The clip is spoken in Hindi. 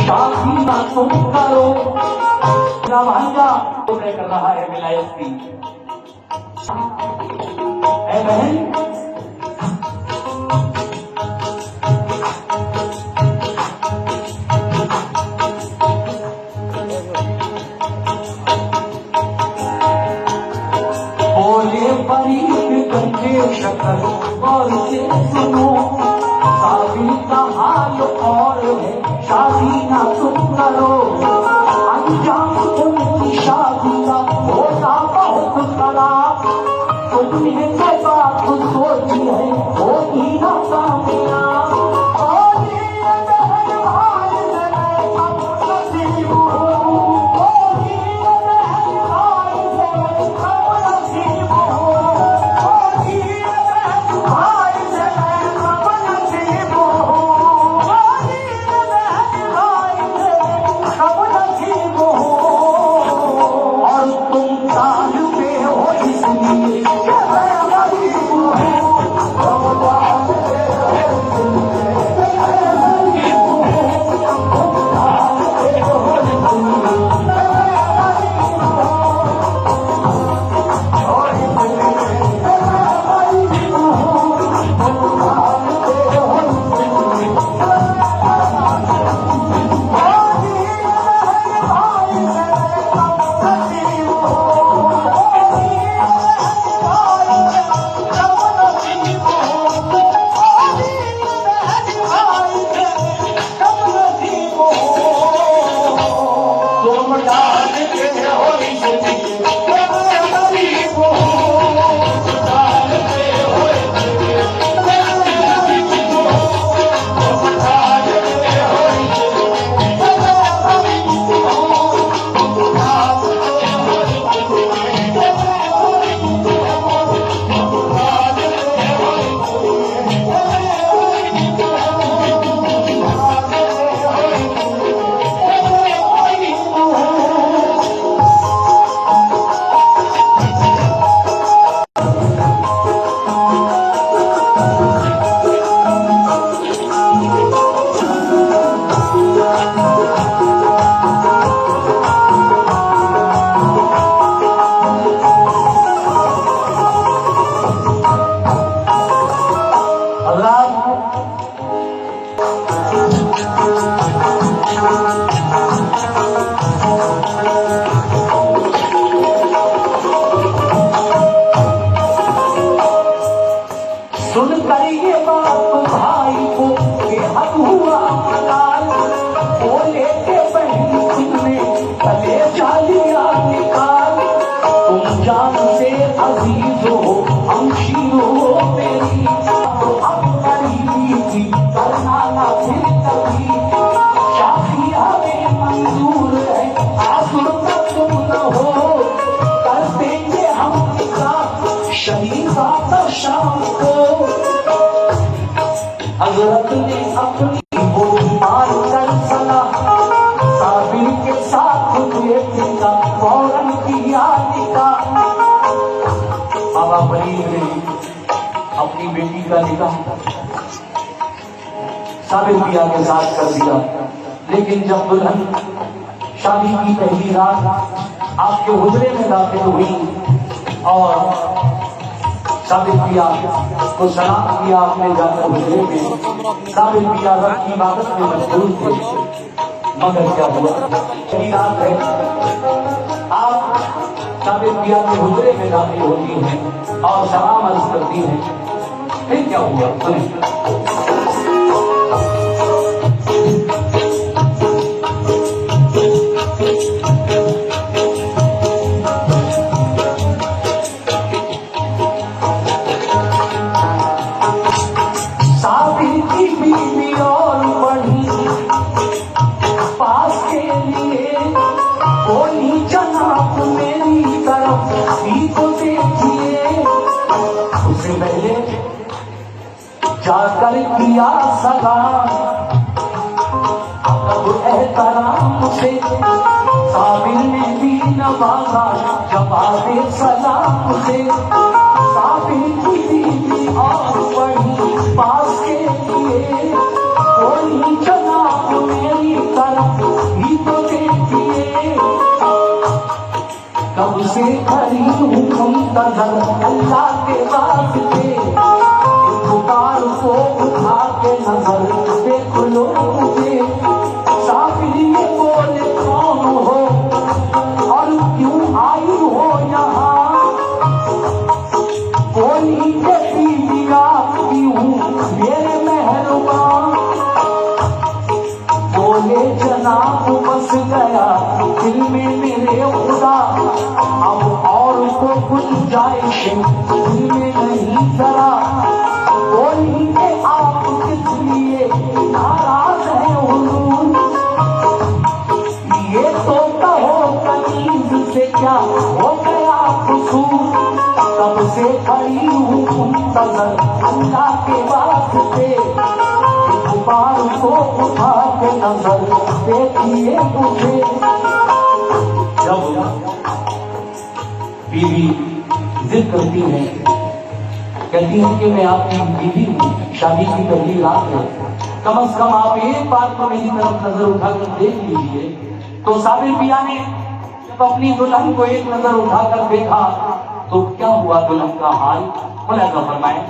शादी ना तुम करो। भांजा तय कर रहा है विलायत की। ऐ बहन बोले फरीद गंजे शकर और से सुनो, शादी का हाल और है, शादी ना तुम करो। अंजाम उनकी शादी का होता बहुत खराब, तुमने जो बात सोची है होगी ना कामयाब। सुनकर ये बात भाई को बेहद हुआ मलाल, बोले के बहन तुमने कले चालिया निकाल। तुम जान से अजीज हो हमशीर हो मेरी, अब करीबी थी करना ना फिर कभी। शादी हमें मंजूर है आसुर तक तुम न हो, कर देंगे हम निकाह शरीफा का शाम को। हजरत ने अपनी वो मान कर सलाह, साबिर के साथ बेटी का फौरन किया निकाह। बाबा फरीद ने अपनी बेटी का निकाह साबिर पिया के साथ कर दिया। लेकिन जब दुल्हन शादी की पहली रात आपके हुजरे में दाखिल हुई और साबिर पिया को सलाम किया अपने जाकर हुजरे में, साबिर पिया रब की इबादत में मशगूल थे। मगर क्या हुआ, पहली रात है, आप साबिर पिया के हुजरे में दाखिल होती हैं और सलाम अर्ज करती हैं। फिर क्या हुआ सुनिए। जाकर किया सगा अब एहतराम से, साबिर ने भी नवाजा जवाबे सलाम से। साबिर की बीवी और बढ़ी पास के लिए कोई जनाब में कब से खड़ी हूँ मुंतज़र अल्लाह के वास्ते, पुकार को उठा के नजर देख लो मुझे। साबिर ये बोले कौन हो और क्यों आई हो यहाँ, बोली के बीवी आपकी हूँ मेरे मेहरबान। बोले जनाब बस गया दिल में मेरे खुदा, अब और को गुंजाइश दिल में नहीं जरा। बोली के आप किस लिए नाराज हैं हुजूर, ये तो कहो तमीज से क्या हो गया कसूर। कब से खड़ी हूँ मुंतज़र अल्लाह के वास्ते, गुबार को उठा के नजर देखिए मुझे। जब बीवी जिद करती है, कहती है कि मैं आपकी बीवी हूँ, शादी की पहली रात है, कम से कम आप एक बार तो मेरी तरफ नजर उठाकर देख लीजिए। तो साबिर पिया ने जब अपनी दुल्हन को एक नजर उठाकर देखा तो क्या हुआ दुल्हन का हाल, मुलाजा फरमाए।